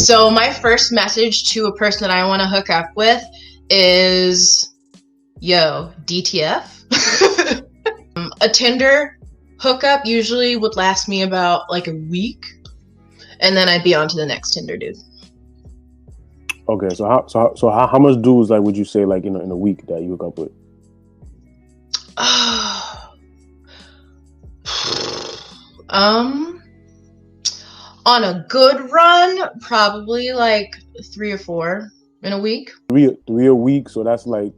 So my first message to a person that I want to hook up with is, yo, DTF. A Tinder hookup usually would last me about like a week, and then I'd be on to the next Tinder dude. Okay, so how much dudes like would you say like in a week that you hook up with? On a good run, probably like 3 or 4 in a week. Three a week, so that's like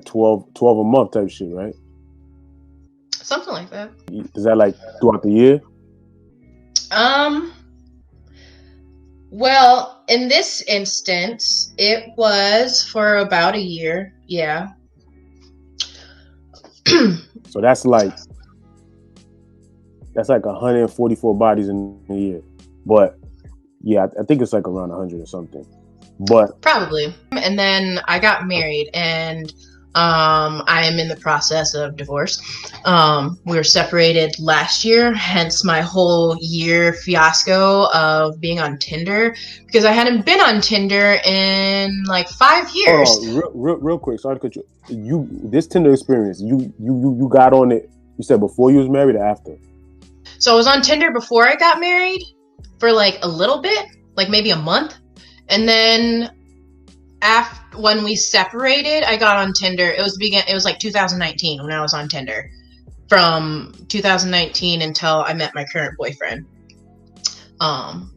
12 a month type shit, right? Something like that. Is that like throughout the year? Well, in this instance, it was for about a year. Yeah. So that's like 144 bodies in a year. But yeah, I think it's like around 100 or something. But probably. And then I got married, and I am in the process of divorce. We were separated last year, hence my whole year fiasco of being on Tinder, because I hadn't been on Tinder in like 5 years. Real quick, sorry to cut you. This Tinder experience, you got on it, you said before you was married or after? So I was on Tinder before I got married for like a little bit, like maybe a month. And then when we separated, I got on Tinder. It was like 2019 when I was on Tinder. From 2019 until I met my current boyfriend.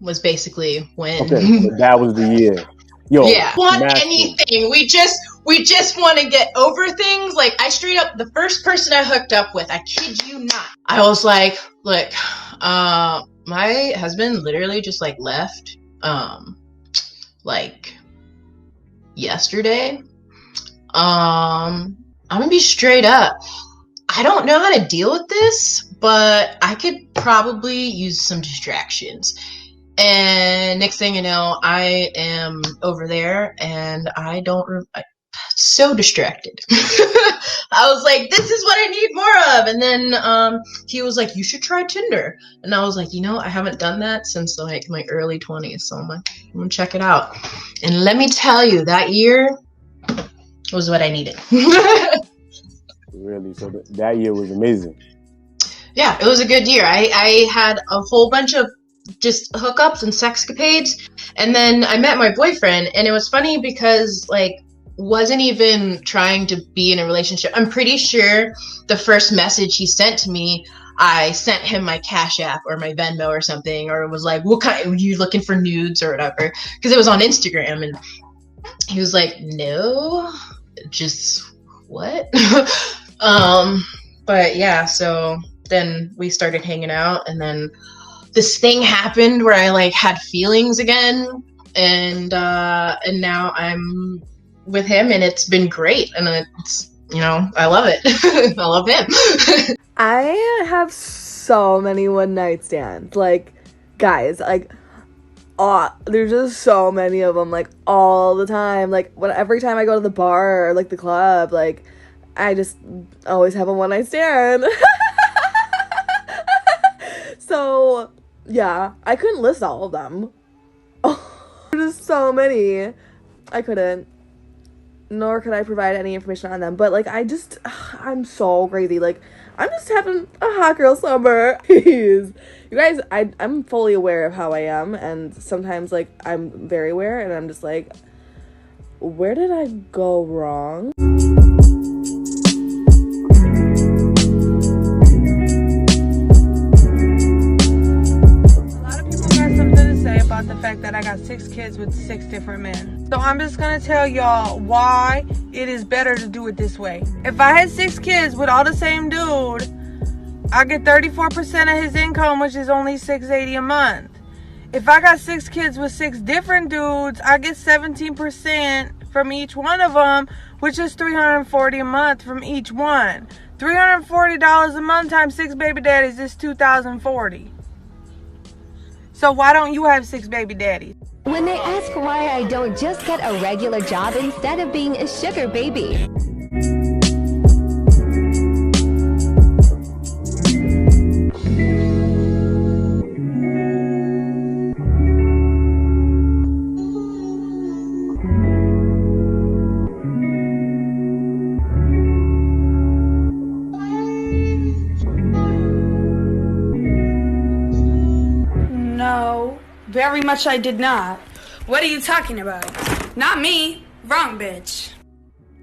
Was basically when. Okay, so that was the year. Yo, yeah. Want anything? We just want to get over things. Like, I straight up, the first person I hooked up with, I kid you not, I was like, look, my husband literally just like left, like yesterday. I'm gonna be straight up. I don't know how to deal with this, but I could probably use some distractions. And next thing you know, I am over there, and I'm so distracted. I was like, this is what I need more of. And then he was like, you should try Tinder. And I was like, I haven't done that since like my early 20s. So I'm gonna check it out. And let me tell you, that year was what I needed. Really? So that year was amazing. Yeah, it was a good year. I had a whole bunch of just hookups and sexcapades, and then I met my boyfriend, and it was funny because like wasn't even trying to be in a relationship. I'm pretty sure the first message he sent to me, I sent him my Cash App or my Venmo or something, or it was like, what kind, were you looking for nudes or whatever? Because it was on Instagram, and he was like, no, just what? But yeah, so then we started hanging out, and then this thing happened where I like had feelings again, and now I'm with him, and it's been great, and it's, I love it. I love him. I have so many one night stands, like, guys, like, there's just so many of them, like, all the time. Like, every time I go to the bar or like the club, like, I just always have a one night stand. So yeah, I couldn't list all of them. There's so many. I couldn't. Nor could I provide any information on them. But like, I'm so crazy. Like, I'm just having a hot girl summer. Please. You guys, I'm fully aware of how I am. And sometimes like I'm very aware, and I'm just like, where did I go wrong? A lot of people got something to say about the fact that I got 6 kids with 6 different men. So I'm just gonna tell y'all why it is better to do it this way. If I had 6 kids with all the same dude, I get 34% of his income, which is only $680 a month. If I got 6 kids with 6 different dudes, I get 17% from each one of them, which is $340 a month from each one. $340 a month times 6 baby daddies is $2,040. So why don't you have 6 baby daddies? When they ask why I don't just get a regular job instead of being a sugar baby. No, very much I did not. What are you talking about? Not me. Wrong bitch.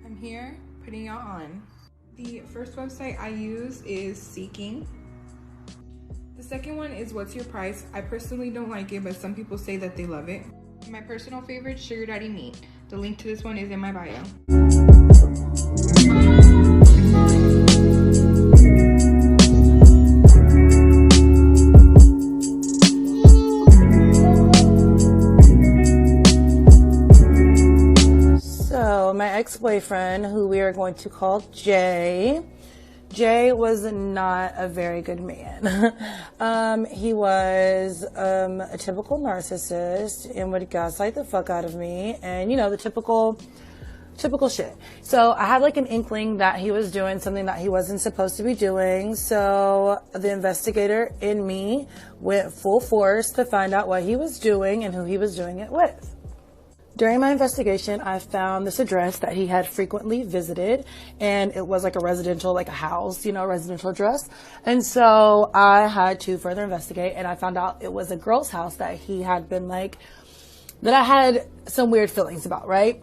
I'm here putting y'all on. The first website I use is Seeking. The second one is What's Your Price? I personally don't like it, but some people say that they love it. My personal favorite, Sugar Daddy Meet. The link to this one is in my bio. So my ex-boyfriend, who we are going to call Jay was not a very good man. He was a typical narcissist and would gaslight the fuck out of me, and you know, the typical shit. So I had like an inkling that he was doing something that he wasn't supposed to be doing. So the investigator in me went full force to find out what he was doing and who he was doing it with. During my investigation, I found this address that he had frequently visited, and it was like a residential, like a house, you know, residential address. And so I had to further investigate, and I found out it was a girl's house that he had been like, that I had some weird feelings about, right?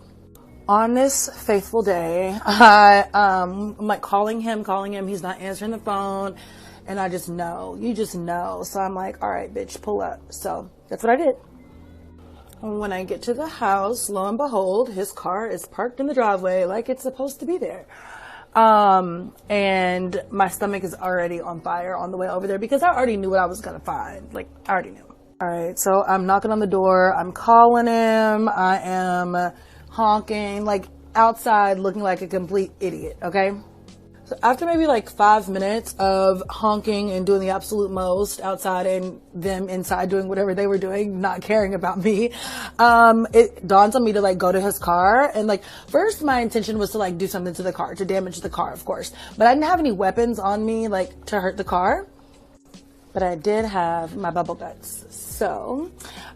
On this faithful day, I'm like calling him, he's not answering the phone, and I just know, you just know. So I'm like, all right, bitch, pull up. So that's what I did. When I get to the house, lo and behold, his car is parked in the driveway like it's supposed to be there. And my stomach is already on fire on the way over there because I already knew what I was going to find. Like, I already knew. All right, so I'm knocking on the door. I'm calling him. I am honking, like outside looking like a complete idiot, okay? So after maybe like 5 minutes of honking and doing the absolute most outside and them inside doing whatever they were doing, not caring about me, it dawns on me to like go to his car. And like, first my intention was to like do something to the car, to damage the car, of course. But I didn't have any weapons on me like to hurt the car. But I did have my bubble guts. So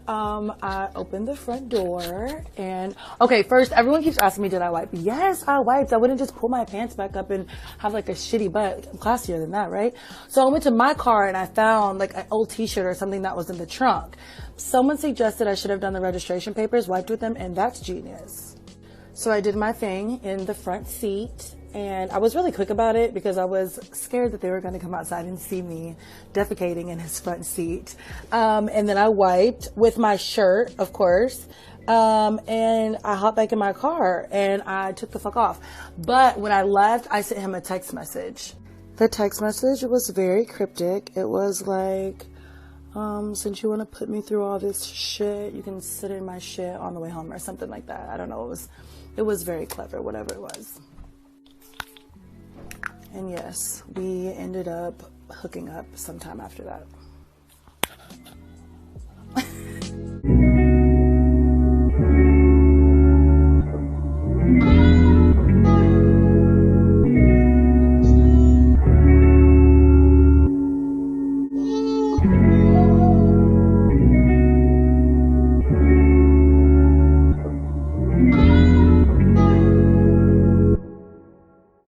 I opened the front door and, okay, first everyone keeps asking me, did I wipe? Yes, I wiped. I wouldn't just pull my pants back up and have like a shitty butt. I'm classier than that, right? So I went to my car and I found like an old t-shirt or something that was in the trunk. Someone suggested I should have done the registration papers, wiped with them, and that's genius. So I did my thing in the front seat. And I was really quick about it because I was scared that they were going to come outside and see me defecating in his front seat. And then I wiped with my shirt, of course. And I hopped back in my car and I took the fuck off. But when I left, I sent him a text message. The text message was very cryptic. It was like, since you want to put me through all this shit, you can sit in my shit on the way home or something like that. I don't know. It was very clever, whatever it was. And yes, we ended up hooking up sometime after that.